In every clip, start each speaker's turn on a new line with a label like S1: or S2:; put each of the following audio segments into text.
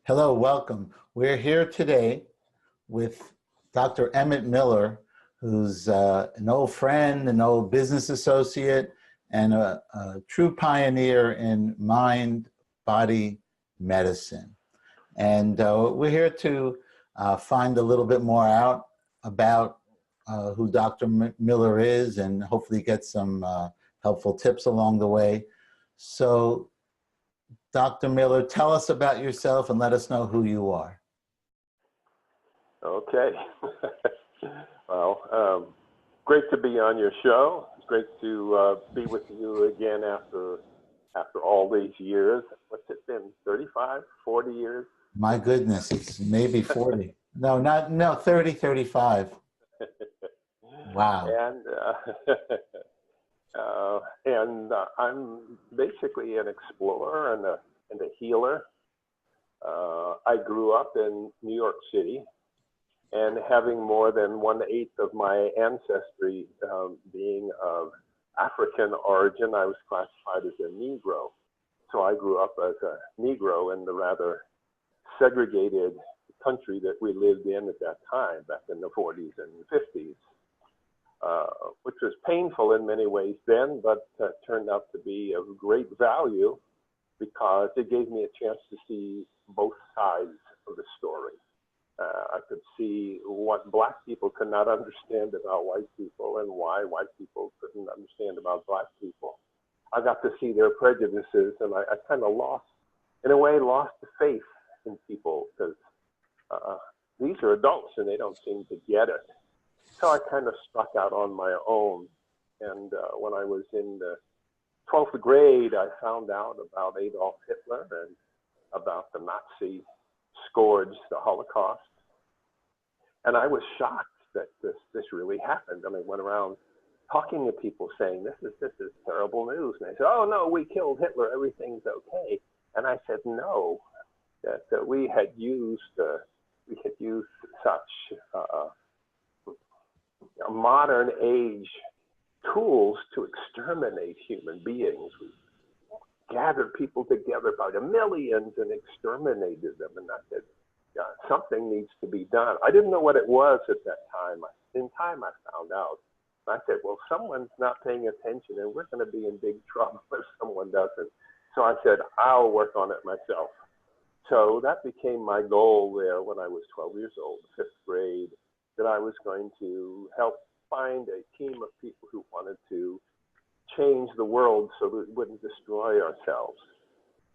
S1: Hello, welcome. We're here today with Dr. Emmett Miller, who's an old friend, an old business associate, and a true pioneer in mind-body medicine. And we're here to find a little bit more out about who Dr. Miller is and hopefully get some helpful tips along the way. So, Dr. Miller, tell us about yourself and let us know who you are.
S2: Okay. Well, great to be on your show. It's great to be with you again after all these years. What's it been, 35, 40 years?
S1: My goodness, it's maybe 40. No, 30, 35. Wow.
S2: And I'm basically an explorer and a healer. I grew up in New York City, and having more than 1/8 of my ancestry being of African origin, I was classified as a Negro. So I grew up as a Negro in the rather segregated country that we lived in at that time, back in the 40s and 50s. Which was painful in many ways then, but turned out to be of great value because it gave me a chance to see both sides of the story. I could see what Black people could not understand about white people and why white people couldn't understand about Black people. I got to see their prejudices, and I kind of lost the faith in people because these are adults and they don't seem to get it. So I kind of struck out on my own. And when I was in the 12th grade, I found out about Adolf Hitler and about the Nazi scourge, the Holocaust. And I was shocked that this really happened. I mean, I went around talking to people saying, this is terrible news. And they said, oh no, we killed Hitler, everything's okay. And I said, no, that we had used such modern age tools to exterminate human beings. We gathered people together by the millions and exterminated them. And I said, yeah, something needs to be done. I didn't know what it was at that time. In time, I found out. And I said, well, someone's not paying attention, and we're going to be in big trouble if someone doesn't. So I said, I'll work on it myself. So that became my goal there when I was 12 years old, 5th grade, that I was going to help find a team of people who wanted to change the world so that we wouldn't destroy ourselves.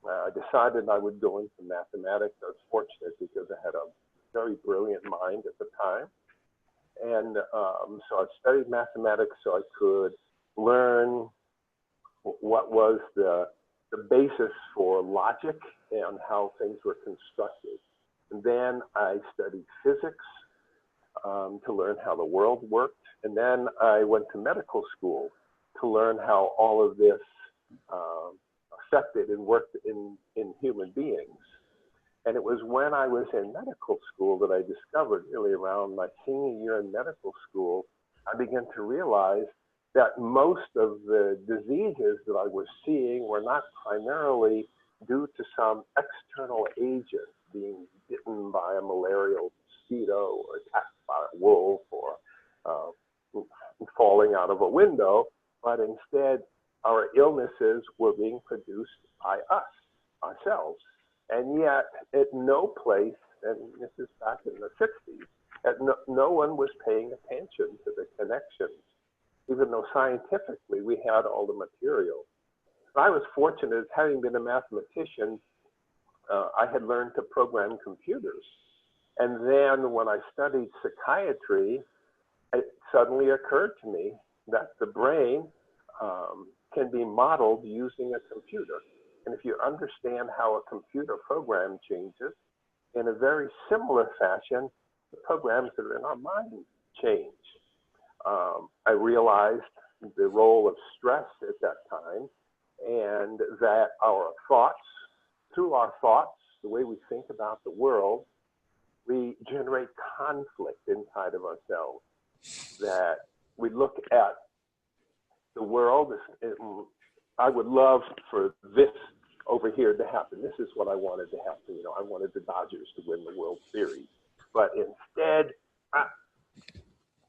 S2: I decided I would go into mathematics. I was fortunate because I had a very brilliant mind at the time. And so I studied mathematics so I could learn what was the basis for logic and how things were constructed. And then I studied physics to learn how the world worked. And then I went to medical school to learn how all of this affected and worked in human beings. And it was when I was in medical school that I discovered, really around my senior year in medical school, I began to realize that most of the diseases that I was seeing were not primarily due to some external agent, being bitten by a malarial mosquito or attacked by a wolf or falling out of a window, but instead our illnesses were being produced by us, ourselves. And yet at no place, and this is back in the 60s, no one was paying attention to the connections, even though scientifically we had all the material. I was fortunate, having been a mathematician, I had learned to program computers. And then when I studied psychiatry, it suddenly occurred to me that the brain can be modeled using a computer. And if you understand how a computer program changes, in a very similar fashion, the programs that are in our mind change. I realized the role of stress at that time, and that our thoughts, through our thoughts, the way we think about the world, we generate conflict inside of ourselves. That we look at the world, I would love for this over here to happen. This is what I wanted to happen. I wanted the Dodgers to win the World Series. But instead,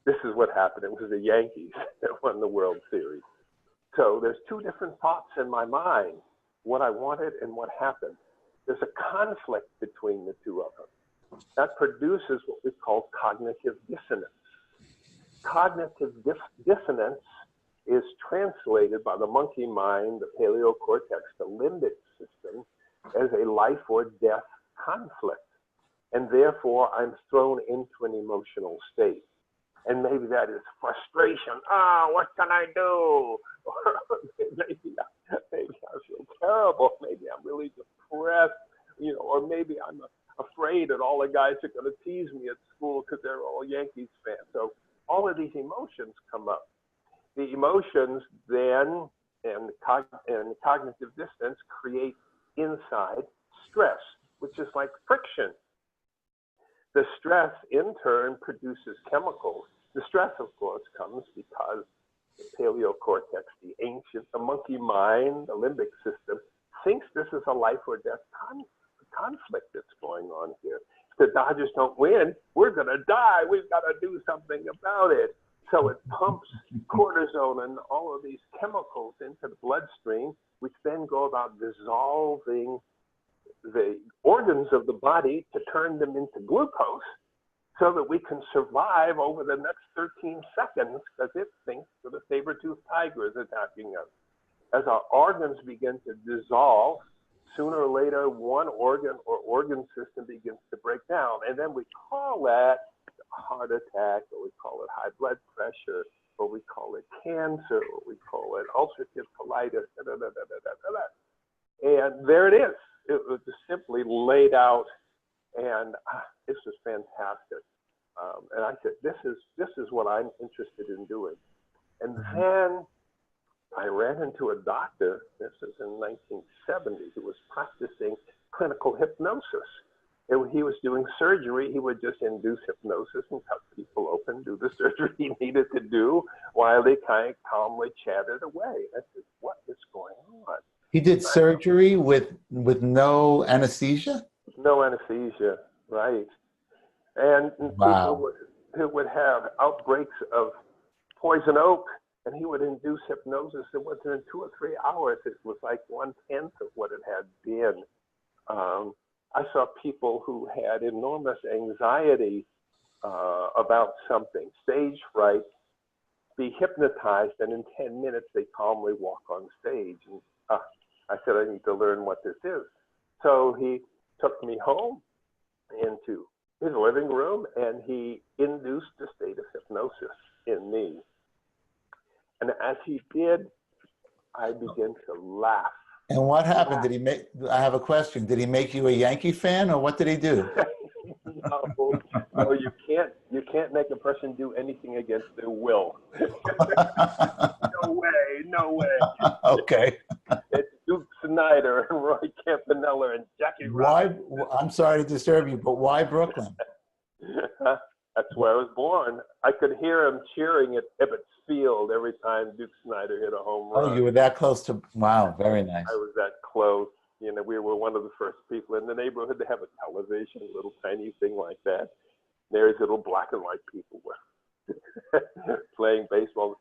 S2: this is what happened. It was the Yankees that won the World Series. So there's two different thoughts in my mind, what I wanted and what happened. There's a conflict between the two of them. That produces what we call cognitive dissonance. Cognitive dissonance is translated by the monkey mind, the paleocortex, the limbic system, as a life or death conflict. And therefore, I'm thrown into an emotional state. And maybe that is frustration. What can I do? Or maybe I feel terrible. Maybe I'm really depressed, or maybe I'm afraid that all the guys are going to tease me at school because they're all Yankees fans. So all of these emotions come up. The emotions then and cognitive dissonance create inside stress, which is like friction. The stress in turn produces chemicals. The stress, of course, comes because the paleocortex, the monkey mind, the limbic system, thinks this is a life or death conflict that's going on here. If the Dodgers don't win, we're going to die. We've got to do something about it. So it pumps cortisone and all of these chemicals into the bloodstream, which then go about dissolving the organs of the body to turn them into glucose so that we can survive over the next 13 seconds because it thinks that a saber-toothed tiger is attacking us. As our organs begin to dissolve, sooner or later, one organ or organ system begins to break down. And then we call that a heart attack, or we call it high blood pressure, or we call it cancer, or we call it ulcerative colitis, And there it is. It was just simply laid out, and this was fantastic. And I said, this is what I'm interested in doing. And then I ran into a doctor, this is in 1970, who was practicing clinical hypnosis. And when he was doing surgery, he would just induce hypnosis and cut people open, do the surgery he needed to do, while they kind of calmly chatted away. I said, what is going on?
S1: He did surgery with no anesthesia?
S2: No anesthesia, right. And people who would have outbreaks of poison oak, and he would induce hypnosis, and within 2 or 3 hours, it was like 1/10 of what it had been. I saw people who had enormous anxiety about something, stage fright, be hypnotized, and in 10 minutes, they calmly walk on stage. And I said, I need to learn what this is. So he took me home into his living room, and he induced a state of hypnosis in me. And as he did, I began to laugh.
S1: And what happened? Did he make, I have a question. Did he make you a Yankee fan, or what did he do?
S2: No, you can't make a person do anything against their will. No way.
S1: Okay.
S2: It's Duke Snyder and Roy Campanella and Jackie Robinson.
S1: I'm sorry to disturb you, but why Brooklyn?
S2: That's where I was born. I could hear him cheering at Emmett Field every time Duke Snyder hit a home run.
S1: Oh, you were that close to, wow, very nice.
S2: I was that close. We were one of the first people in the neighborhood to have a television, a little tiny thing like that. There's little black and white people were playing baseball.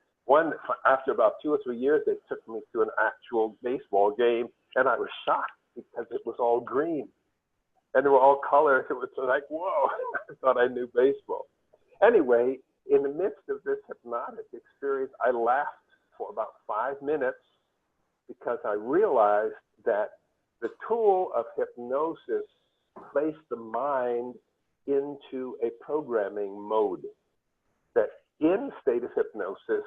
S2: After about 2 or 3 years, they took me to an actual baseball game, and I was shocked because it was all green. And they were all colors. It was like, whoa, I thought I knew baseball. Anyway, in the midst of this hypnotic experience, I laughed for about 5 minutes because I realized that the tool of hypnosis placed the mind into a programming mode. That in state of hypnosis,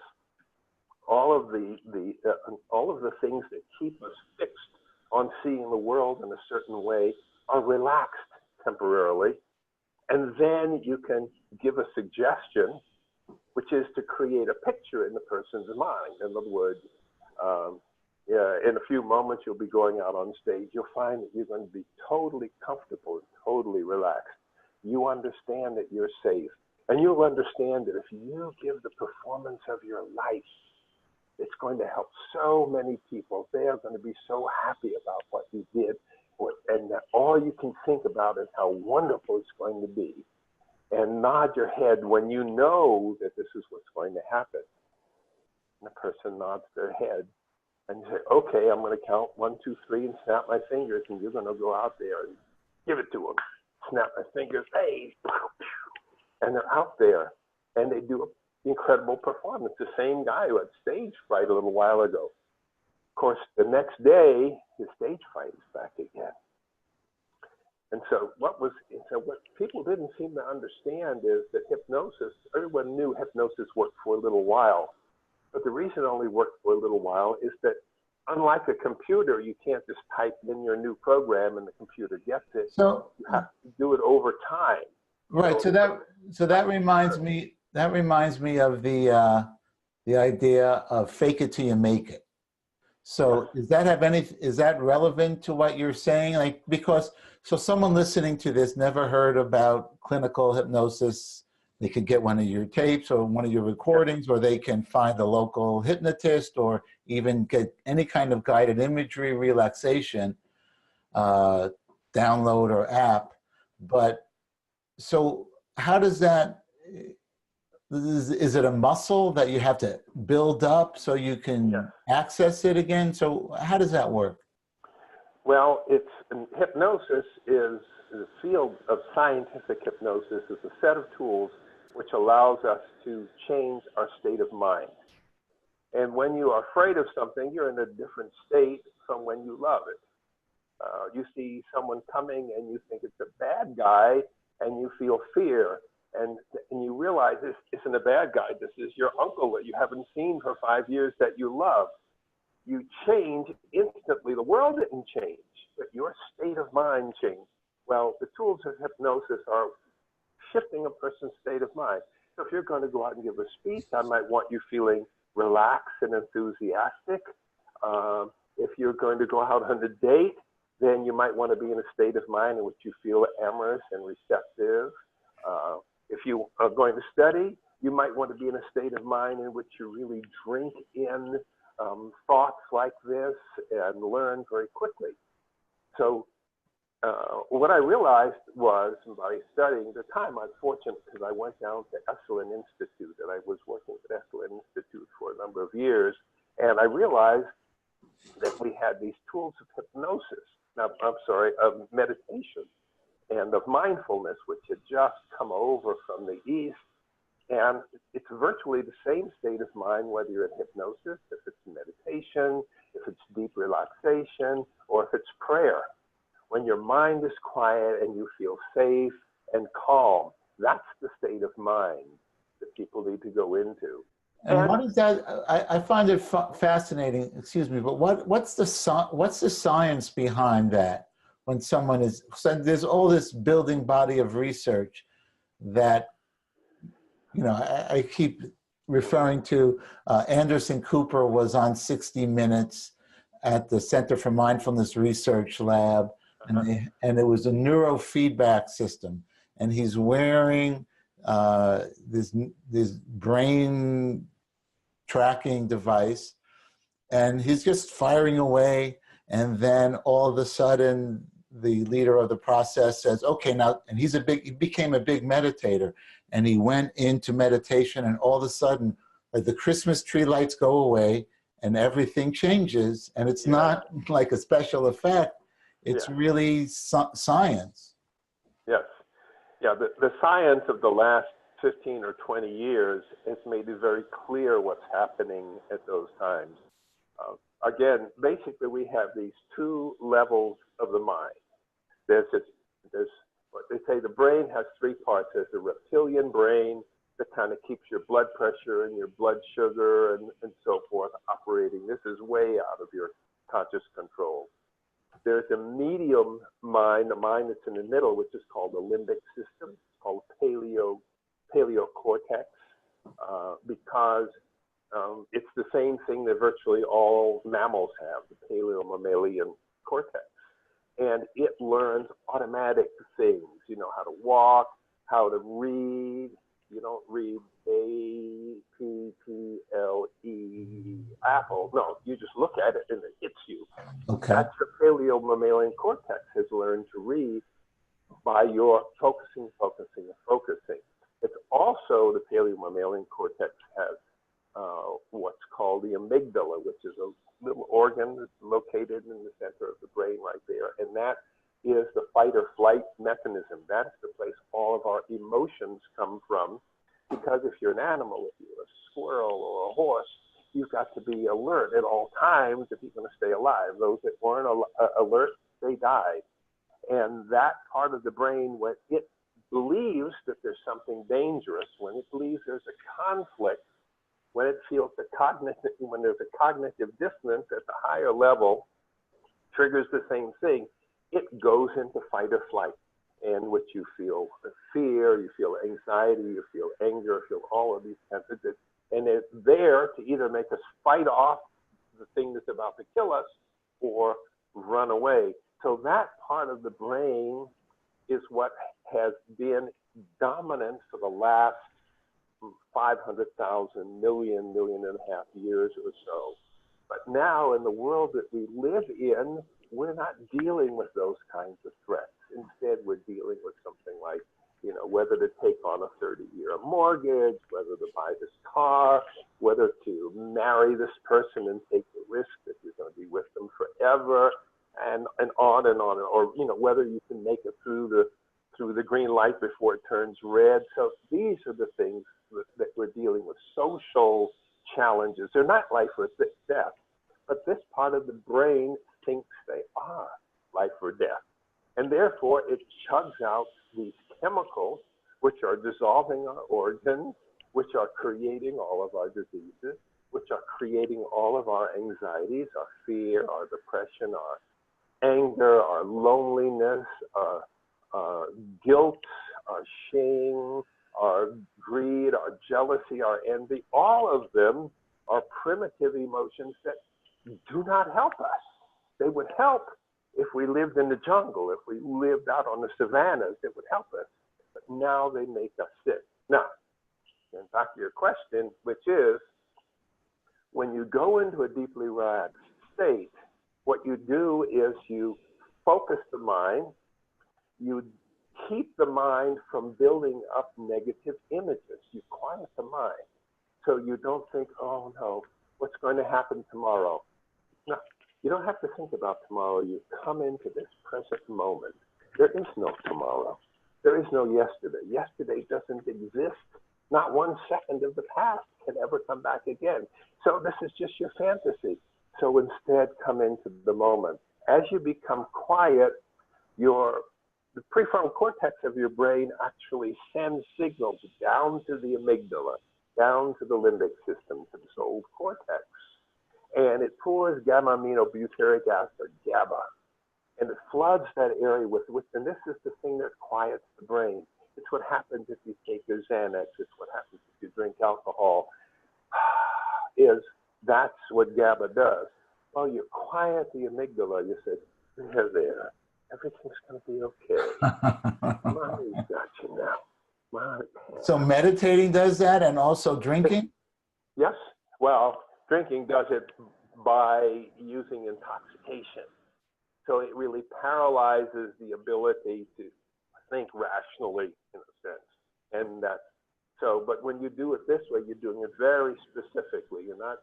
S2: all of the things that keep us fixed on seeing the world in a certain way are relaxed temporarily. And then you can give a suggestion, which is to create a picture in the person's mind. In other words, in a few moments, you'll be going out on stage. You'll find that you're going to be totally comfortable and totally relaxed. You understand that you're safe. And you'll understand that if you give the performance of your life, It's going to help so many people. They are going to be so happy about what you did. And that all you can think about is how wonderful it's going to be. And nod your head when you know that this is what's going to happen. And the person nods their head and say, okay, I'm going to count 1, 2, 3 and snap my fingers, and you're going to go out there and give it to them. Snap my fingers, hey, and they're out there, and they do an incredible performance. The same guy who had stage fright a little while ago. Of course, the next day, his stage fright is back again. And so what people didn't seem to understand is that hypnosis, everyone knew hypnosis worked for a little while. But the reason it only worked for a little while is that unlike a computer, you can't just type in your new program and the computer gets it.
S1: So
S2: you have to do it over time.
S1: right. So that reminds me of the idea of fake it till you make it. So is that relevant to what you're saying? Like, because so someone listening to this never heard about clinical hypnosis. They could get one of your tapes or one of your recordings, or they can find a local hypnotist, or even get any kind of guided imagery relaxation download or app. But so how does that, is it a muscle that you have to build up so you can access it again? So how does that work?
S2: Well, hypnosis is the field of scientific hypnosis is a set of tools which allows us to change our state of mind. And when you are afraid of something, you're in a different state from when you love it. You see someone coming and you think it's a bad guy, and you feel fear. And you realize this isn't a bad guy. This is your uncle that you haven't seen for 5 years that you love. You change instantly. The world didn't change, but your state of mind changed. Well, the tools of hypnosis are shifting a person's state of mind. So if you're going to go out and give a speech, I might want you feeling relaxed and enthusiastic. If you're going to go out on a date, then you might want to be in a state of mind in which you feel amorous and receptive. If you are going to study, you might want to be in a state of mind in which you really drink in thoughts like this and learn very quickly. So what I realized was, by studying the time, I was fortunate because I went down to Esalen Institute, and I was working at Esalen Institute for a number of years, and I realized that we had these tools of hypnosis, of meditation and of mindfulness, which had just come over from the East. And it's virtually the same state of mind, whether you're in hypnosis, if it's meditation, if it's deep relaxation, or if it's prayer. When your mind is quiet and you feel safe and calm, that's the state of mind that people need to go into.
S1: And what is that? I find it fascinating. Excuse me, but what's the science behind that? When someone is, so there's all this building body of research that, you know, I keep referring to. Anderson Cooper was on 60 Minutes at the Center for Mindfulness Research Lab, and it was a neurofeedback system, and he's wearing this brain tracking device, and he's just firing away, and then all of a sudden the leader of the process says, okay, now, and he became a big meditator, and he went into meditation, and all of a sudden, like, the Christmas tree lights go away and everything changes, and it's not like a special effect, it's really science.
S2: Yes. Yeah, the science of the last 15 or 20 years has made it very clear what's happening at those times. Again, basically we have these two levels of the mind. There's what they say, the brain has three parts. There's the reptilian brain that kind of keeps your blood pressure and your blood sugar and so forth operating. This is way out of your conscious control. There's a medium mind, the mind that's in the middle, which is called the limbic system. It's called paleocortex, because it's the same thing that virtually all mammals have, the paleomammalian cortex. And it learns automatic things, you know, how to walk, how to read. You don't read A-P-P-L-E. apple. No, you just look at it and it hits you.
S1: Okay.
S2: That's the paleo-mammalian cortex has learned to read by your focusing. It's also the paleo-mammalian cortex has what's called the amygdala, which is a little organ that's located in the center of the brain right there. And that is the fight or flight mechanism. That's the place all of our emotions come from. Because if you're an animal, if you're a squirrel or a horse, you've got to be alert at all times if you're going to stay alive. Those that weren't alert, they died. And that part of the brain, when it believes that there's something dangerous, when it believes there's a conflict, when it feels when there's a cognitive dissonance at the higher level, triggers the same thing, it goes into fight or flight, in which you feel fear, you feel anxiety, you feel anger, you feel all of these kinds of things. And it's there to either make us fight off the thing that's about to kill us or run away. So that part of the brain is what has been dominant for the last 500,000, million and a half years or so. But now in the world that we live in, we're not dealing with those kinds of threats. Instead, we're dealing with something like, whether to take on a 30-year mortgage, whether to buy this car, whether to marry this person and take the risk that you're going to be with them forever, and on and on, or whether you can make it through the green light before it turns red. So these are the things that we're dealing with, social challenges. They're not life or death, but this part of the brain thinks they are life or death. And therefore, it chugs out these chemicals, which are dissolving our organs, which are creating all of our diseases, which are creating all of our anxieties, our fear, our depression, our anger, our loneliness, our guilt, our shame, our greed, our jealousy, our envy. All of them are primitive emotions that do not help us. They would help if we lived in the jungle, if we lived out on the savannas, it would help us. But now they make us sick. Now, and back to your question, which is, when you go into a deeply relaxed state, what you do is you focus the mind, you keep the mind from building up negative images. You quiet the mind so you don't think, oh no, what's going to happen tomorrow? No, you don't have to think about tomorrow. You come into this present moment. There is no tomorrow. There is no yesterday. Yesterday doesn't exist. Not 1 second of the past can ever come back again. So this is just your fantasy. So instead, come into the moment. As you become quiet, the prefrontal cortex of your brain actually sends signals down to the amygdala, down to the limbic system, to this old cortex. And it pours gamma-aminobutyric acid, GABA, and it floods that area with, and this is the thing that quiets the brain. It's what happens if you take your Xanax. It's what happens if you drink alcohol. That's what GABA does. Well, you quiet the amygdala. You say, there. Everything's going to be okay. Mommy's got you now. Mommy.
S1: So meditating does that, and also drinking?
S2: Yes. Well, drinking does it by using intoxication. So it really paralyzes the ability to think rationally, in a sense. And but when you do it this way, you're doing it very specifically. You're not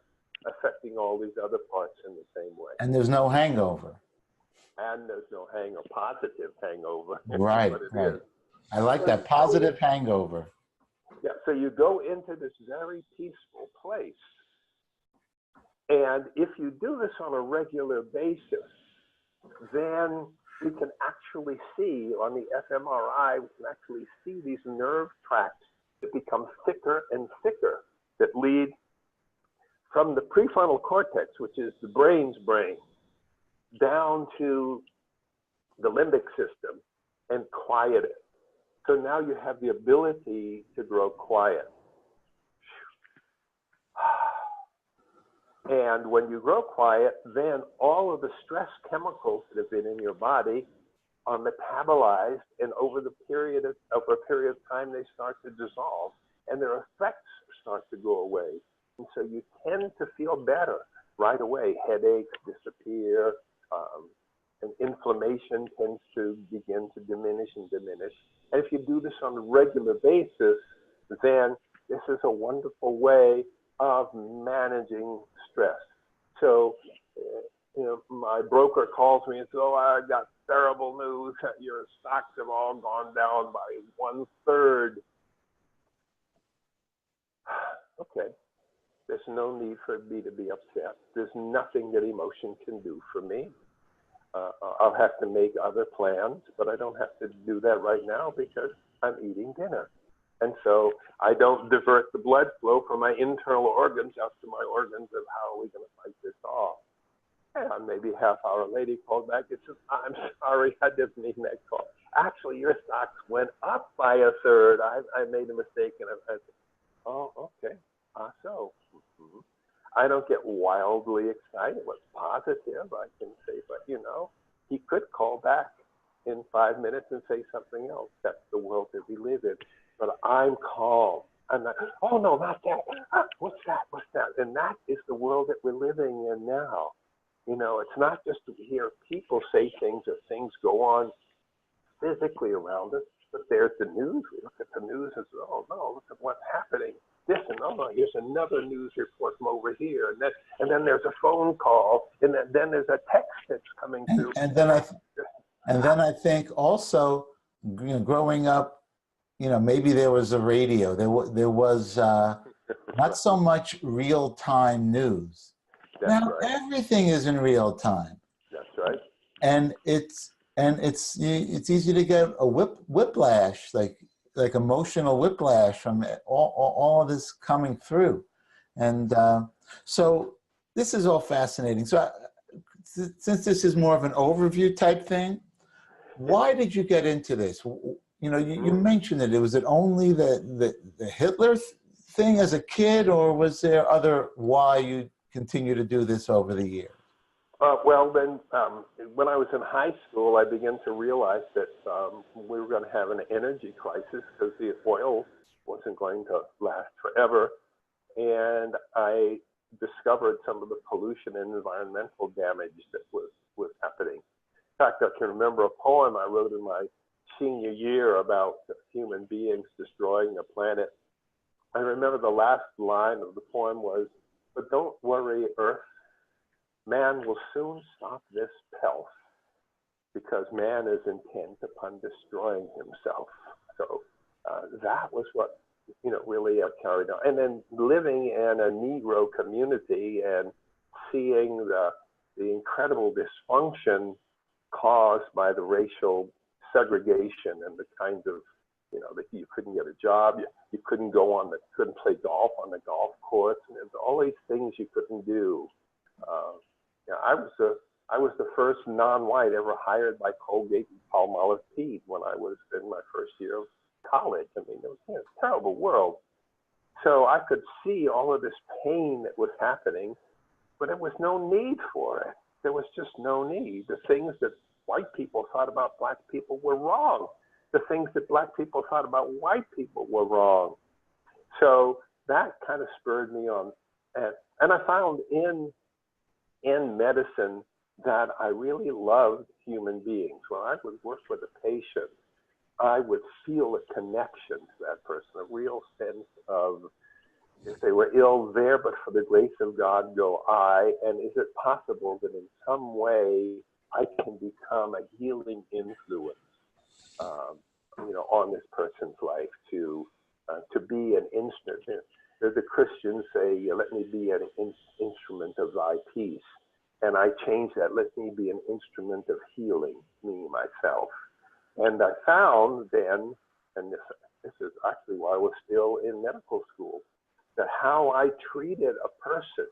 S2: affecting all these other parts in the same way.
S1: And there's no hangover.
S2: And there's no positive hangover.
S1: Right, right. I like that, positive hangover.
S2: Yeah, so you go into this very peaceful place. And if you do this on a regular basis, then we can actually see on the fMRI, we can actually see these nerve tracts that become thicker and thicker that lead from the prefrontal cortex, which is the brain's brain, down to the limbic system and quiet it. So now you have the ability to grow quiet. And when you grow quiet, then all of the stress chemicals that have been in your body are metabolized, and over a period of time, they start to dissolve, and their effects start to go away. And so you tend to feel better. right away. Headaches disappear, and inflammation tends to begin to diminish and diminish. And if you do this on a regular basis, then this is a wonderful way of managing stress. So, my broker calls me and says, "Oh, I got terrible news. Your stocks have all gone down by 1/3. Okay, there's no need for me to be upset. There's nothing that emotion can do for me. I'll have to make other plans, but I don't have to do that right now because I'm eating dinner. And so I don't divert the blood flow from my internal organs out to my organs of how are we going to fight this off." And maybe a half hour later, he called back and says, "I'm sorry, I didn't mean that call. Actually, your stocks went up by 1/3. I made a mistake." And I said, "Oh, okay. So I don't get wildly excited. What's positive, I can say, but he could call back in 5 minutes and say something else. That's the world that we live in. But I'm calm. I'm not, oh no, not that. What's that? What's that?" And that is the world that we're living in now. It's not just to hear people say things or things go on physically around us, but there's the news. We look at the news and say, "Oh no, look at what's happening. This and oh no, here's another news report from over here, and then there's a phone call, and then there's a text that's coming through."
S1: And then I think also, growing up, maybe there was a radio. There was not so much real-time news.
S2: That's
S1: Now
S2: right.
S1: everything is in real time,
S2: That's right.
S1: and it's easy to get a whiplash, like emotional whiplash from all of this coming through, and so this is all fascinating. So since this is more of an overview type thing, why did you get into this? You mentioned it. Was it only the Hitler thing as a kid, or was there other why you continue to do this over the years?
S2: Well, then, when I was in high school, I began to realize that we were going to have an energy crisis because the oil wasn't going to last forever. And I discovered some of the pollution and environmental damage that was happening. In fact, I can remember a poem I wrote in my senior year about human beings destroying the planet. I remember the last line of the poem was, "But don't worry, Earth. Man will soon stop this pelf because man is intent upon destroying himself." So that was what really carried on. And then living in a Negro community and seeing the incredible dysfunction caused by the racial segregation and the kinds of that you couldn't get a job, you couldn't couldn't play golf on the golf course, and there's all these things you couldn't do. I was the first non-white ever hired by Colgate and Palmolive Peet when I was in my first year of college. I mean, it was a terrible world. So I could see all of this pain that was happening, but there was no need for it. There was just no need. The things that white people thought about black people were wrong. The things that black people thought about white people were wrong. So that kind of spurred me on. And I found in medicine that I really loved human beings. When I would work with a patient, I would feel a connection to that person, a real sense of, if they were ill, there, but for the grace of God go I, and is it possible that in some way I can become a healing influence, on this person's life to be an instrument. The Christians say, "Let me be an instrument of thy peace." And I changed that, "Let me be an instrument of healing, me, myself." And I found then, and this is actually why I was still in medical school, that how I treated a person,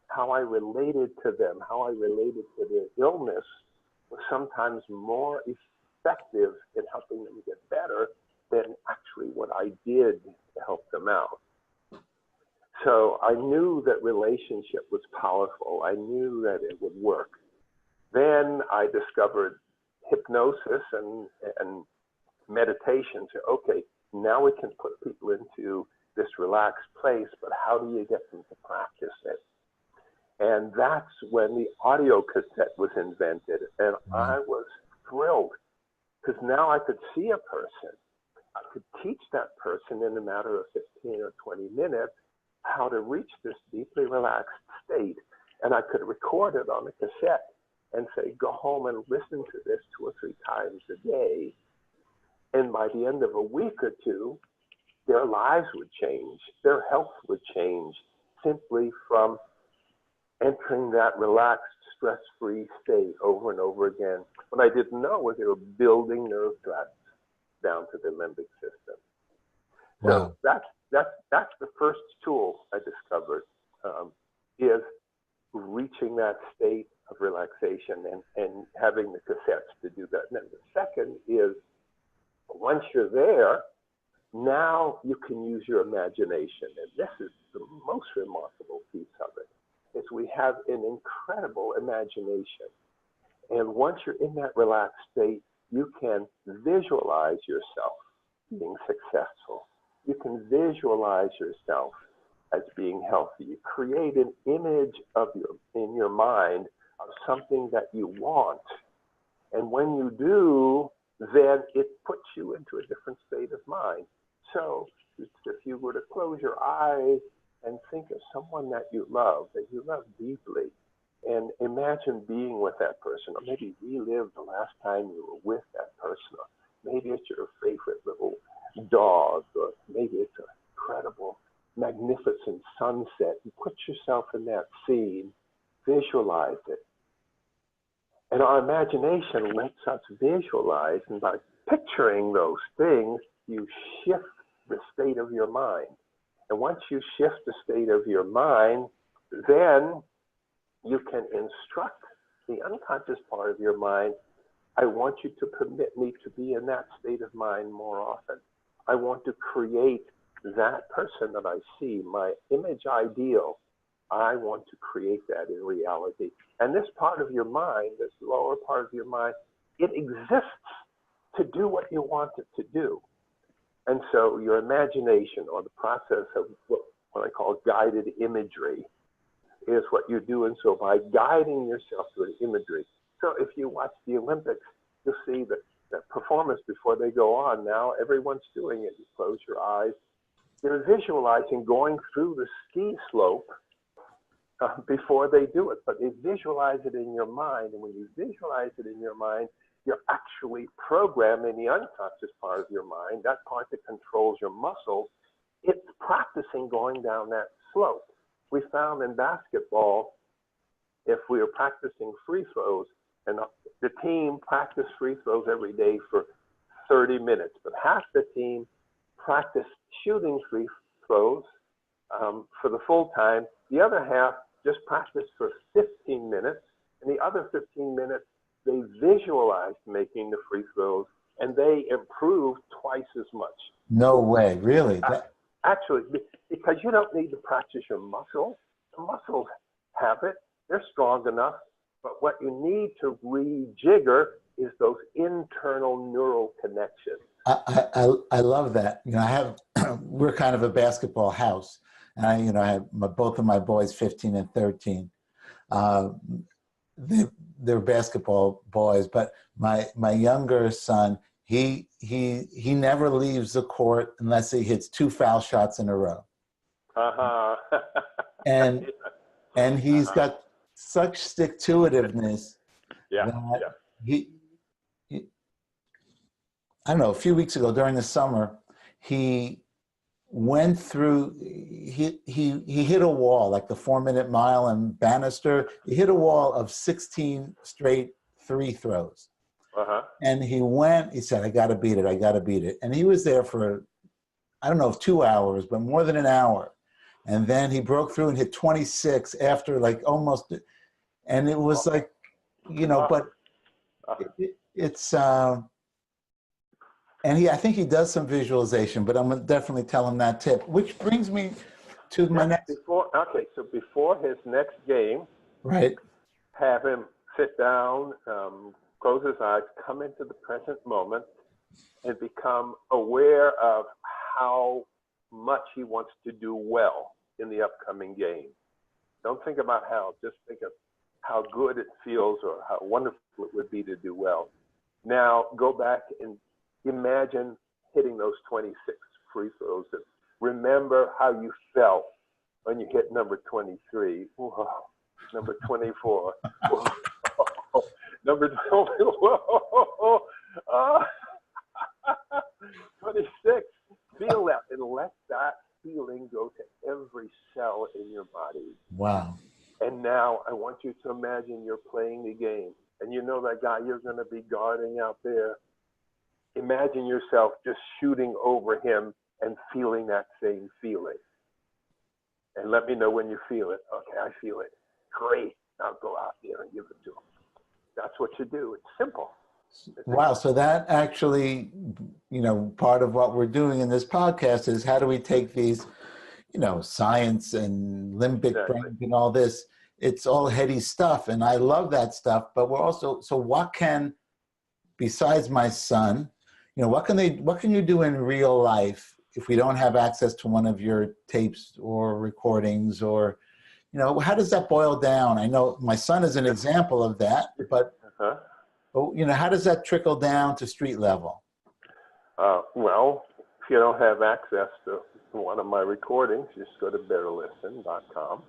S2: how I related to them, how I related to their illness was sometimes more effective in helping them get better than actually what I did to help them out. So I knew that relationship was powerful. I knew that it would work. Then I discovered hypnosis and meditation. So, okay, now we can put people into this relaxed place, but how do you get them to practice it? And that's when the audio cassette was invented. And
S1: Wow.
S2: I was thrilled because now I could see a person. I could teach that person in a matter of 15 or 20 minutes how to reach this deeply relaxed state. And I could record it on a cassette and say, go home and listen to this 2 or 3 times a day. And by the end of a week or two, their lives would change. Their health would change simply from entering that relaxed, stress-free state over and over again. What I didn't know was they were building nerve tracts down to the limbic system.
S1: Wow.
S2: So that's the first tool I discovered, is reaching that state of relaxation and having the cassettes to do that. And then the second is, once you're there, now you can use your imagination. And this is the most remarkable piece of it, is we have an incredible imagination. And once you're in that relaxed state, you can visualize yourself being successful. You can visualize yourself as being healthy. You create an image in your mind of something that you want. And when you do, then it puts you into a different state of mind. So if you were to close your eyes and think of someone that you love deeply, and imagine being with that person, or maybe relive the last time you were with that person, or maybe it's your favorite little dog, or maybe it's an incredible, magnificent sunset. You put yourself in that scene, visualize it. And our imagination lets us visualize, and by picturing those things, you shift the state of your mind. And once you shift the state of your mind, then you can instruct the unconscious part of your mind, I want you to permit me to be in that state of mind more often. I want to create that person that I see, my image ideal. I want to create that in reality. And this part of your mind, this lower part of your mind, it exists to do what you want it to do. And so your imagination, or the process of what I call guided imagery, is what you do. And so by guiding yourself through the imagery, so if you watch the Olympics, you'll see that performance before they go on. Now everyone's doing it. You close your eyes. They're visualizing going through the ski slope before they do it, but they visualize it in your mind. And when you visualize it in your mind, you're actually programming the unconscious part of your mind, that part that controls your muscles. It's practicing going down that slope. We found in basketball, if we were practicing free throws, and the team practiced free throws every day for 30 minutes, but half the team practiced shooting free throws for the full time. The other half just practiced for 15 minutes, and the other 15 minutes, they visualized making the free throws, and they improved twice as much.
S1: No way, really?
S2: Actually, because you don't need to practice your muscles. The muscles have it. They're strong enough. But what you need to rejigger is those internal neural connections.
S1: I love that. You know, I have, we're kind of a basketball house. And I have both of my boys, 15 and 13. They're basketball boys, but my younger son, he never leaves the court unless he hits 2 foul shots in a row. And he's got such stick-to-itiveness that he, I don't know, a few weeks ago during the summer, he went through, he hit a wall, like the 4-minute mile and Bannister. He hit a wall of 16 straight 3 throws. And he said, I got to beat it. I got to beat it. And he was there for, I don't know if 2 hours, but more than an hour. And then he broke through and hit 26 after like almost, and it was like, but it's, and I think he does some visualization, but I'm gonna definitely tell him that tip, which brings me to my next.
S2: So before his next game,
S1: right,
S2: have him sit down, close his eyes, come into the present moment, and become aware of how much he wants to do well in the upcoming game. Don't think about how, just think of how good it feels or how wonderful it would be to do well. Now go back and imagine hitting those 26 free throws and remember how you felt when you hit number 23. Whoa. Number 24. Whoa. Number 20. Whoa. 26. Feel that and let that feeling go to every cell in your body.
S1: Wow.
S2: And now I want you to imagine you're playing the game and you know that guy you're going to be guarding out there. Imagine yourself just shooting over him and feeling that same feeling. And let me know when you feel it. Okay, I feel it. Great. Now go out there and give it to him. That's what you do. It's simple.
S1: Wow. So that actually, you know, part of what we're doing in this podcast is how do we take these, you know, science and limbic brain and all this, it's all heady stuff. And I love that stuff, but we're also, so what can, besides my son, you know, what can you do in real life if we don't have access to one of your tapes or recordings or, you know, how does that boil down? I know my son is an example of that, but, you know, how does that trickle down to street level?
S2: Well, if you don't have access to one of my recordings, just go to betterlisten.com.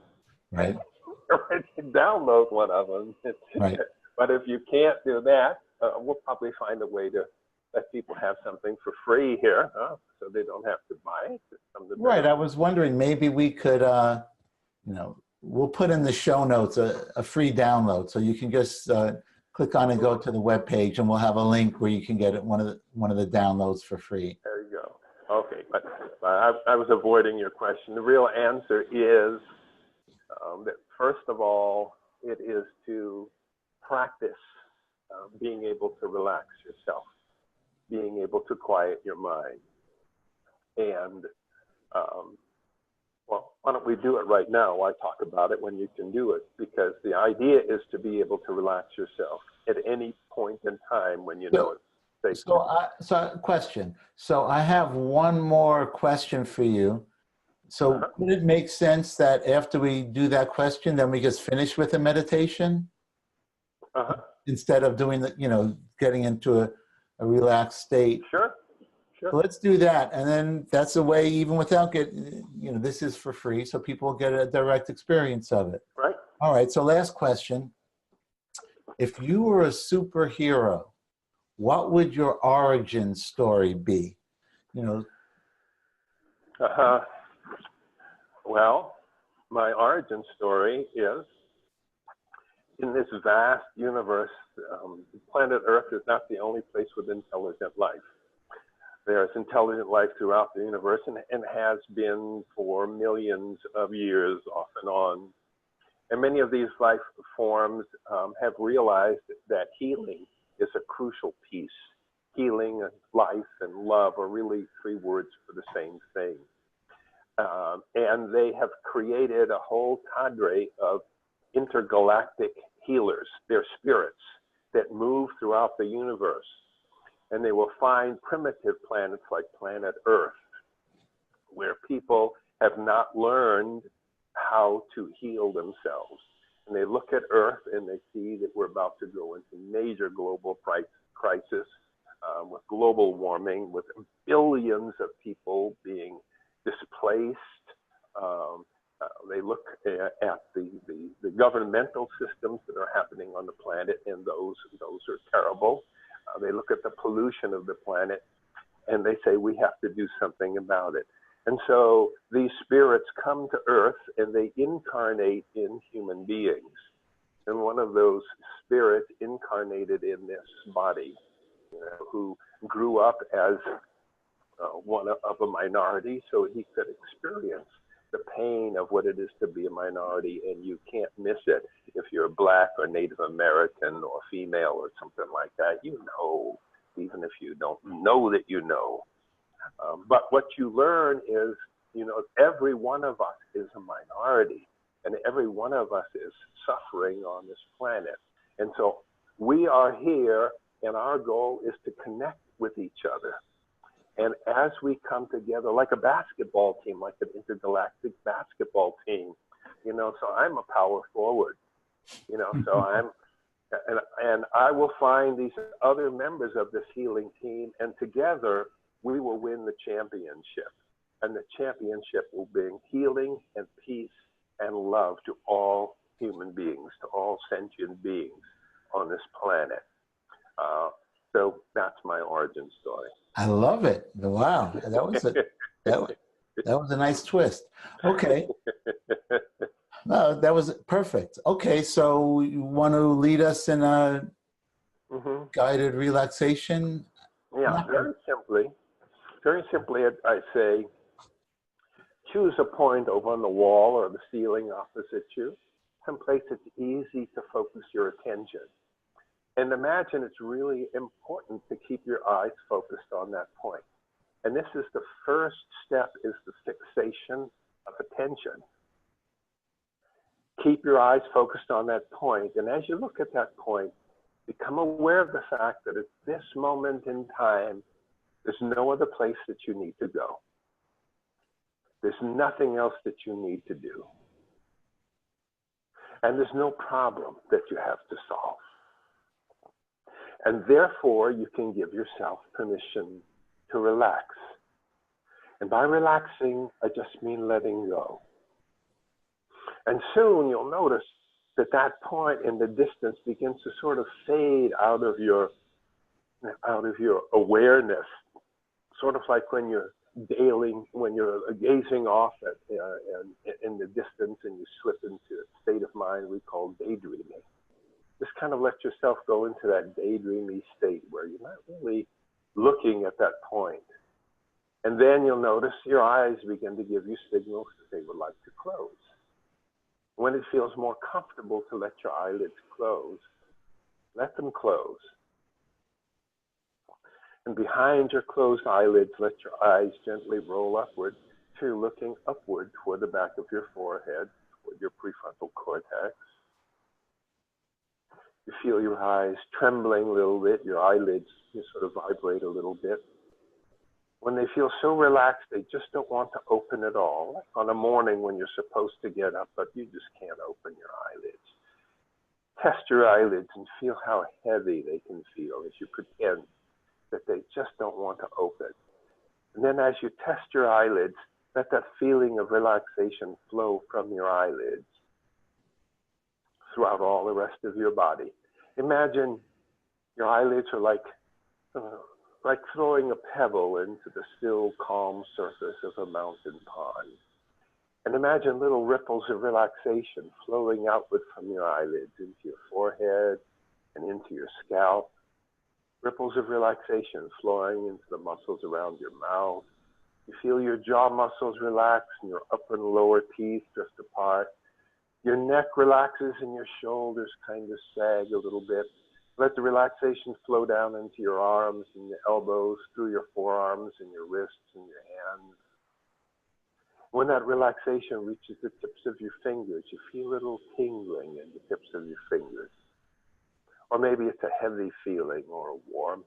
S1: Right.
S2: Download one of them.
S1: Right.
S2: But if you can't do that, we'll probably find a way to let people have something for free here, so they don't have to buy it.
S1: Right. I was wondering, maybe we could, you know, we'll put in the show notes a free download, so you can just click on and go to the web page, and we'll have a link where you can get one of the downloads for free.
S2: There you go. Okay, but I was avoiding your question. The real answer is that first of all, it is to practice being able to relax yourself, being able to quiet your mind. And well, why don't we do it right now? Why talk about it when you can do it? Because the idea is to be able to relax yourself at any point in time when you know it's safe.
S1: So question. So I have one more question for you. So would it make sense that after we do that question, then we just finish with a meditation? Instead of doing the, you know, getting into a relaxed state?
S2: Sure. Sure.
S1: So let's do that. And then that's a way, even without getting, you know, this is for free, so people get a direct experience of it.
S2: Right.
S1: All right. So last question. If you were a superhero, what would your origin story be? You know?
S2: Well, my origin story is in this vast universe, planet Earth is not the only place with intelligent life. There's intelligent life throughout the universe and has been for millions of years off and on. And many of these life forms have realized that healing is a crucial piece. Healing, life, and love are really three words for the same thing. And they have created a whole cadre of intergalactic healers. They're spirits that move throughout the universe. And they will find primitive planets like planet Earth, where people have not learned how to heal themselves. And they look at Earth and they see that we're about to go into major global crisis with global warming, with billions of people being displaced. They look at the governmental systems that are happening on the planet, and those are terrible. They look at the pollution of the planet and they say, we have to do something about it. And so these spirits come to Earth and they incarnate in human beings. And one of those spirits incarnated in this body, you know, who grew up as one of a minority so he could experience the pain of what it is to be a minority, and you can't miss it if you're Black or Native American or female or something like that. You know, even if you don't know that you know. But what you learn is, you know, every one of us is a minority, and every one of us is suffering on this planet. And so we are here, and our goal is to connect with each other. And as we come together, like a basketball team, like an intergalactic basketball team, you know, so I'm a power forward, you know, so and I will find these other members of this healing team, and together we will win the championship. And the championship will bring healing and peace and love to all human beings, to all sentient beings on this planet. So that's my origin story.
S1: I love it. Wow, that was a nice twist. Okay, no, that was perfect. Okay, so you want to lead us in a guided relaxation?
S2: Yeah, very simply, I say, choose a point over on the wall or the ceiling opposite you, someplace it's easy to focus your attention. And imagine it's really important to keep your eyes focused on that point. And this is the first step, is the fixation of attention. Keep your eyes focused on that point. And as you look at that point, become aware of the fact that at this moment in time, there's no other place that you need to go. There's nothing else that you need to do. And there's no problem that you have to solve. And therefore, you can give yourself permission to relax. And by relaxing, I just mean letting go. And soon you'll notice that that point in the distance begins to sort of fade out of your awareness, sort of like when you're gazing off in the distance and you slip into a state of mind we call daydreaming. Just kind of let yourself go into that daydreamy state where you're not really looking at that point. And then you'll notice your eyes begin to give you signals that they would like to close. When it feels more comfortable to let your eyelids close, let them close. And behind your closed eyelids, let your eyes gently roll upward till you're looking upward toward the back of your forehead, toward your prefrontal cortex. You feel your eyes trembling a little bit, your eyelids sort of vibrate a little bit. When they feel so relaxed, they just don't want to open at all. Like on a morning when you're supposed to get up, but you just can't open your eyelids. Test your eyelids and feel how heavy they can feel as you pretend that they just don't want to open. And then as you test your eyelids, let that feeling of relaxation flow from your eyelids throughout all the rest of your body. Imagine your eyelids are like throwing a pebble into the still, calm surface of a mountain pond. And imagine little ripples of relaxation flowing outward from your eyelids into your forehead and into your scalp. Ripples of relaxation flowing into the muscles around your mouth. You feel your jaw muscles relax and your upper and lower teeth drift apart. Your neck relaxes and your shoulders kind of sag a little bit. Let the relaxation flow down into your arms and your elbows, through your forearms and your wrists and your hands. When that relaxation reaches the tips of your fingers, you feel a little tingling in the tips of your fingers. Or maybe it's a heavy feeling or a warmth.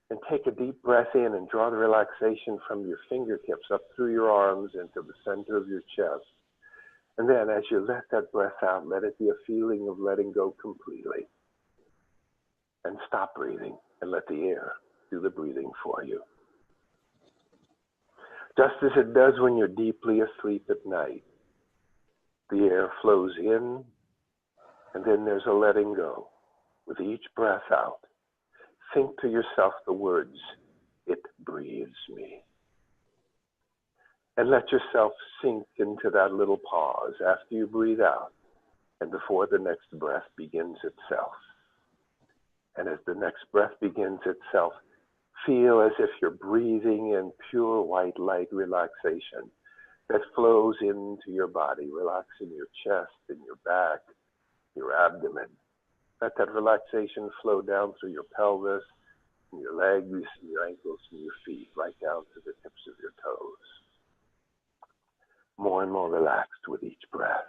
S2: And take a deep breath in and draw the relaxation from your fingertips up through your arms into the center of your chest. And then as you let that breath out, let it be a feeling of letting go completely. And stop breathing and let the air do the breathing for you. Just as it does when you're deeply asleep at night, the air flows in and then there's a letting go. With each breath out, think to yourself the words, "It breathes me." And let yourself sink into that little pause after you breathe out and before the next breath begins itself. And as the next breath begins itself, feel as if you're breathing in pure white light relaxation that flows into your body, relaxing your chest and your back, your abdomen. Let that relaxation flow down through your pelvis, and your legs, and your ankles, and your feet, right down to the tips of your toes. More and more relaxed with each breath.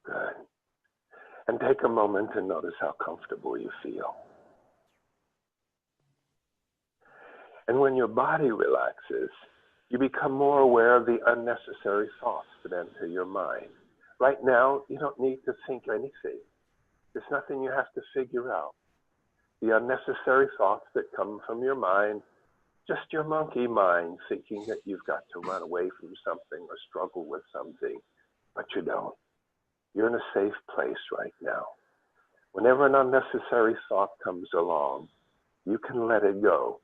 S2: Good. And take a moment to notice how comfortable you feel. And when your body relaxes, You become more aware of the unnecessary thoughts that enter your mind. Right now, you don't need to think anything. There's nothing you have to figure out. The unnecessary thoughts that come from your mind, just your monkey mind thinking that you've got to run away from something or struggle with something, but you don't. You're in a safe place right now. Whenever an unnecessary thought comes along, you can let it go.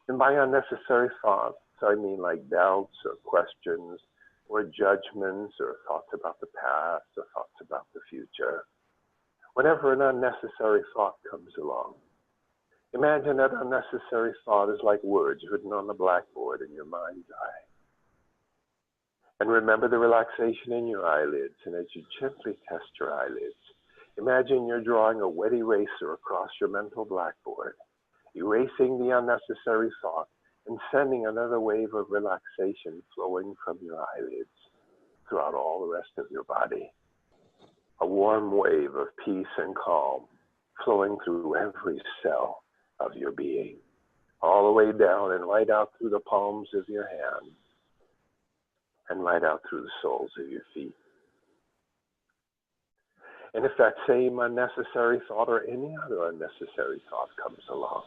S2: And by unnecessary thoughts, I mean like doubts or questions or judgments or thoughts about the past or thoughts about the future. Whenever an unnecessary thought comes along, imagine that unnecessary thought is like words written on the blackboard in your mind's eye. And remember the relaxation in your eyelids. And as you gently test your eyelids, imagine you're drawing a wet eraser across your mental blackboard, erasing the unnecessary thought and sending another wave of relaxation flowing from your eyelids throughout all the rest of your body. A warm wave of peace and calm flowing through every cell of your being, all the way down and right out through the palms of your hands and right out through the soles of your feet. And if that same unnecessary thought or any other unnecessary thought comes along,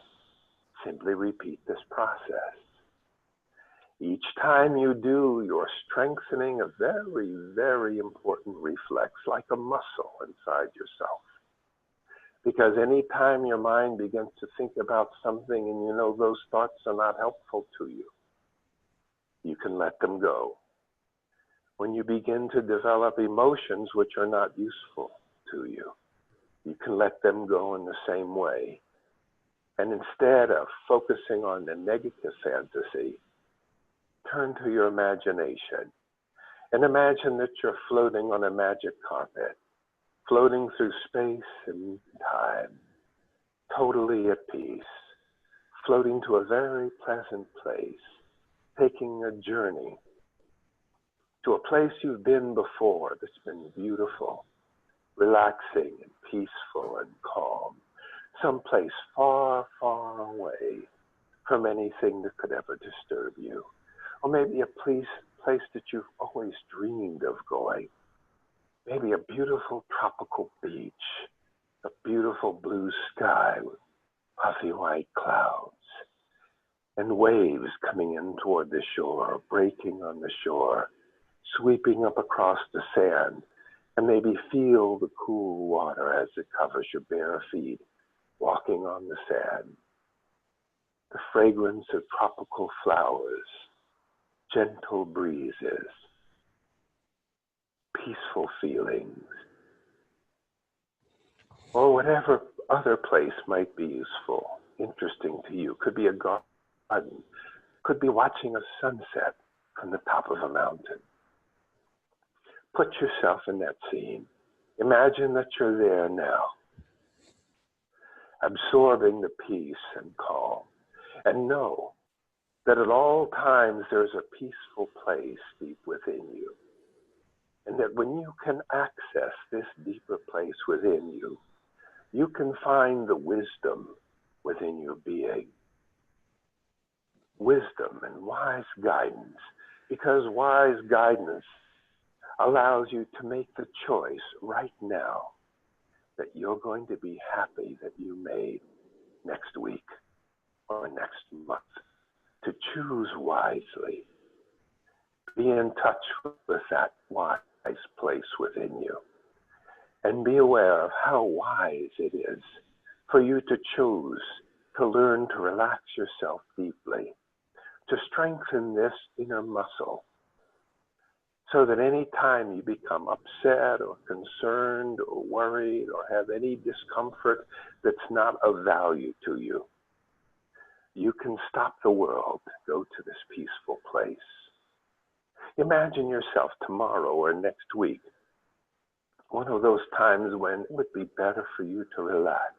S2: simply repeat this process. Each time you do, you're strengthening a very, very important reflex, like a muscle inside yourself. Because any time your mind begins to think about something and you know those thoughts are not helpful to you, you can let them go. When you begin to develop emotions which are not useful to you, you can let them go in the same way. And instead of focusing on the negative fantasy, turn to your imagination and imagine that you're floating on a magic carpet, floating through space and time, totally at peace, floating to a very pleasant place, taking a journey to a place you've been before that's been beautiful, relaxing and peaceful and calm, someplace far, far away from anything that could ever disturb you. Or maybe a place that you've always dreamed of going. Maybe a beautiful tropical beach, a beautiful blue sky with puffy white clouds, and waves coming in toward the shore, breaking on the shore, sweeping up across the sand, and maybe feel the cool water as it covers your bare feet, walking on the sand. The fragrance of tropical flowers, gentle breezes, peaceful feelings, or whatever other place might be useful, interesting to you. Could be a garden, could be watching a sunset from the top of a mountain. Put yourself in that scene. Imagine that you're there now, absorbing the peace and calm, and know that at all times there's a peaceful place deep within you. And that when you can access this deeper place within you, you can find the wisdom within your being. Wisdom and wise guidance, because wise guidance allows you to make the choice right now that you're going to be happy that you made next week or next month. To choose wisely. Be in touch with that wise place within you. And be aware of how wise it is for you to choose to learn to relax yourself deeply, to strengthen this inner muscle, so that any time you become upset or concerned or worried or have any discomfort that's not of value to you, you can stop the world to go to this peaceful place. Imagine yourself tomorrow or next week, one of those times when it would be better for you to relax.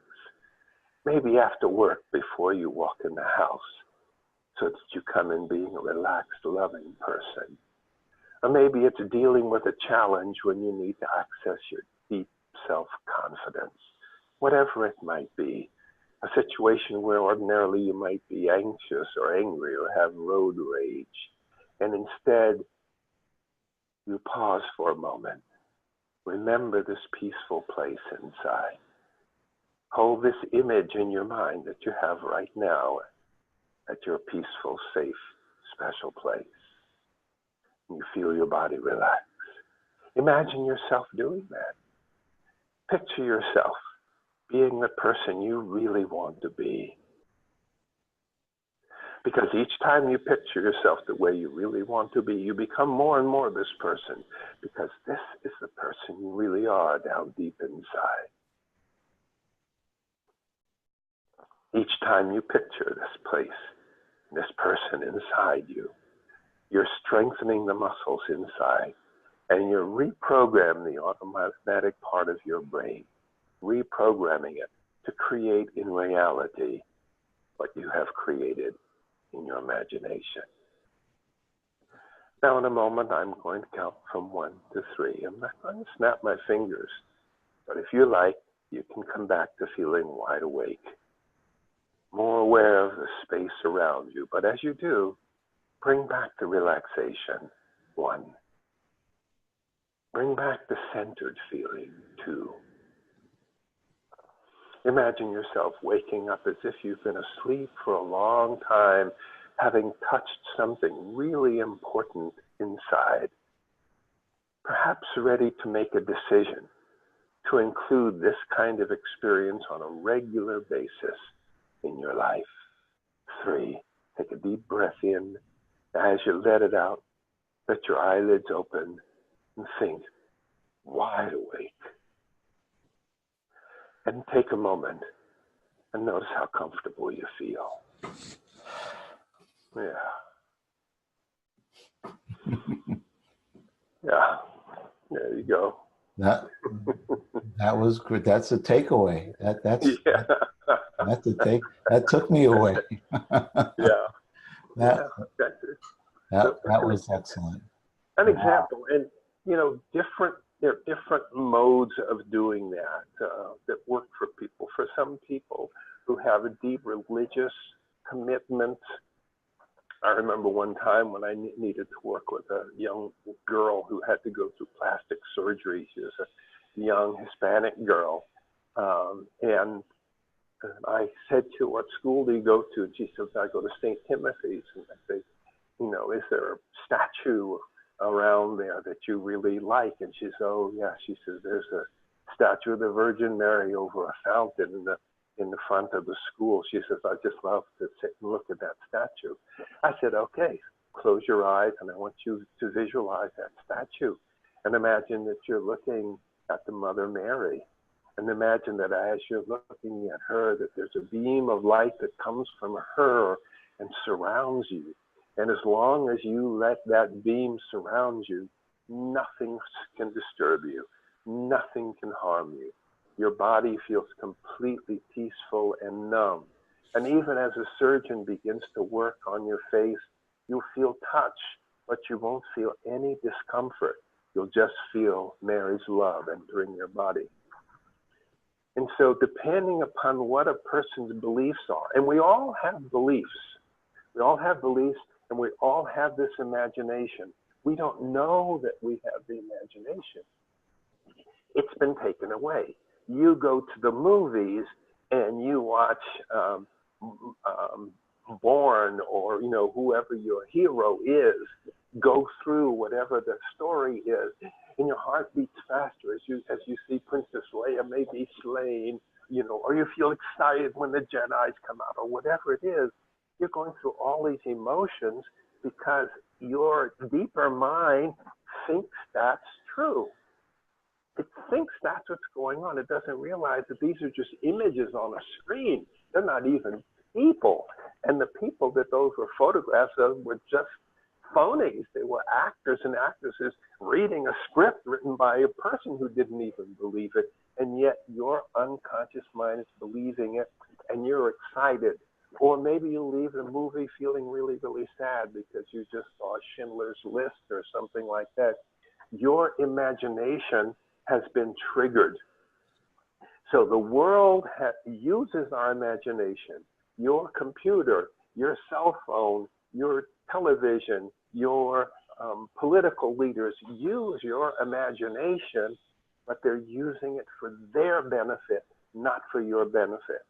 S2: Maybe after work before you walk in the house, so that you come in being a relaxed, loving person. Or maybe it's dealing with a challenge when you need to access your deep self-confidence, whatever it might be. A situation where ordinarily you might be anxious or angry or have road rage. And instead, you pause for a moment. Remember this peaceful place inside. Hold this image in your mind that you have right now at your peaceful, safe, special place. And you feel your body relax. Imagine yourself doing that. Picture yourself being the person you really want to be. Because each time you picture yourself the way you really want to be, you become more and more this person, because this is the person you really are down deep inside. Each time you picture this place, this person inside you, you're strengthening the muscles inside, and you're reprogramming the automatic part of your brain, reprogramming it to create in reality what you have created in your imagination. Now in a moment, I'm going to count from 1 to 3. I'm not going to snap my fingers, but if you like, you can come back to feeling wide awake, more aware of the space around you. But as you do, bring back the relaxation. 1. Bring back the centered feeling. 2. Imagine yourself waking up as if you've been asleep for a long time, having touched something really important inside, perhaps ready to make a decision to include this kind of experience on a regular basis in your life. 3, take a deep breath in. As you let it out, let your eyelids open and think, wide awake. And take a moment and notice how comfortable you feel. Yeah. Yeah. There you go.
S1: That was good. That's a takeaway.
S2: Yeah.
S1: That's a take. That took me away.
S2: Yeah.
S1: That
S2: So,
S1: was excellent.
S2: An example, and there are different modes of doing that that work for people. For some people who have a deep religious commitment, I remember one time when I needed to work with a young girl who had to go through plastic surgery. She was a young Hispanic girl, and I said to her, "What school do you go to?" And she says, "I go to St. Timothy's." And I say, "Is there a statue around there that you really like?" And she says, "Oh yeah." She says, "There's a statue of the Virgin Mary over a fountain in the front of the school." She says, "I just love to sit and look at that statue." I said, "Okay, close your eyes, and I want you to visualize that statue, and imagine that you're looking at the Mother Mary, and imagine that as you're looking at her, that there's a beam of light that comes from her and surrounds you. And as long as you let that beam surround you, nothing can disturb you. Nothing can harm you. Your body feels completely peaceful and numb. And even as a surgeon begins to work on your face, you'll feel touch, but you won't feel any discomfort. You'll just feel Mary's love entering your body. And so depending upon what a person's beliefs are, and we all have beliefs. We all have beliefs, and we all have this imagination. We don't know that we have the imagination. It's been taken away. You go to the movies and you watch Born, or whoever your hero is, go through whatever the story is, and your heart beats faster as you see Princess Leia may be slain, or you feel excited when the Jedi's come out, or whatever it is. You're going through all these emotions because your deeper mind thinks that's true. It thinks that's what's going on. It doesn't realize that these are just images on a screen. They're not even people. And the people that those were photographs of were just phonies. They were actors and actresses reading a script written by a person who didn't even believe it. And yet your unconscious mind is believing it, and you're excited. Or maybe you leave the movie feeling really, really sad because you just saw Schindler's List or something like that. Your imagination has been triggered. So the world uses our imagination. Your computer, your cell phone, your television, your political leaders use your imagination, but they're using it for their benefit, not for your benefit.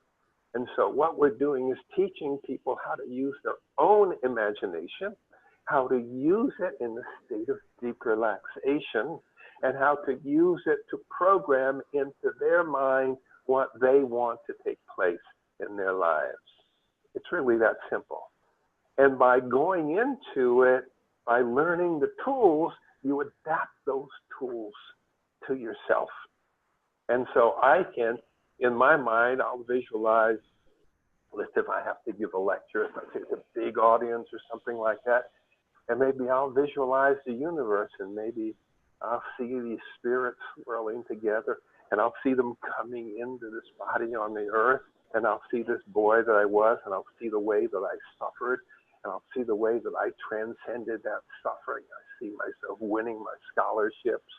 S2: And so what we're doing is teaching people how to use their own imagination, how to use it in the state of deep relaxation, and how to use it to program into their mind what they want to take place in their lives. It's really that simple. And by going into it, by learning the tools, you adapt those tools to yourself. And so I can, in my mind, I'll visualize, if I have to give a lecture, if I take a big audience or something like that, and maybe I'll visualize the universe, and maybe I'll see these spirits swirling together, and I'll see them coming into this body on the earth, and I'll see this boy that I was, and I'll see the way that I suffered, and I'll see the way that I transcended that suffering. I see myself winning my scholarships.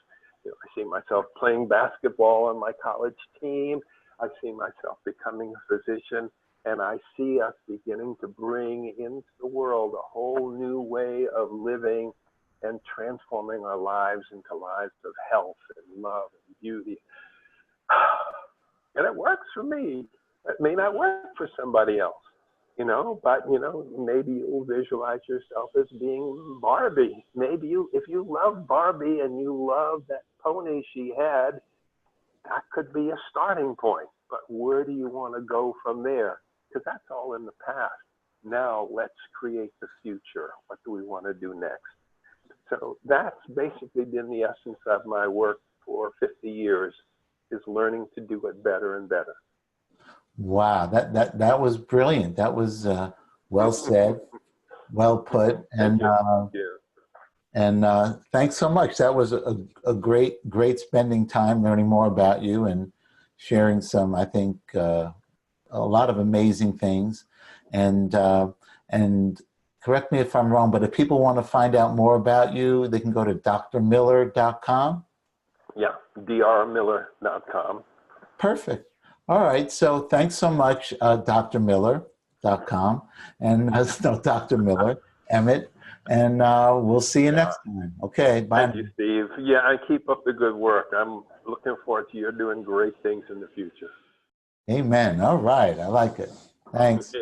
S2: I see myself playing basketball on my college team. I see myself becoming a physician, and I see us beginning to bring into the world a whole new way of living and transforming our lives into lives of health and love and beauty. And it works for me. It may not work for somebody else, but maybe you'll visualize yourself as being Barbie. Maybe if you love Barbie and you love that pony she had, that could be a starting point. But where do you want to go from there? Because that's all in the past. Now let's create the future. What do we want to do next? So that's basically been the essence of my work for 50 years, is learning to do it better and better.
S1: Wow, that was brilliant. That was well said, well put, and thanks so much. That was a great spending time learning more about you and sharing some, I think, a lot of amazing things. And correct me if I'm wrong, but if people want to find out more about you, they can go to drmiller.com.
S2: Yeah, drmiller.com.
S1: Perfect. All right. So thanks so much, drmiller.com. And no, Dr. Miller, Emmett. And we'll see you next time. Okay. Bye.
S2: Thank you, Steve. Yeah, and keep up the good work. I'm looking forward to you doing great things in the future.
S1: Amen. All right. I like it. Thanks.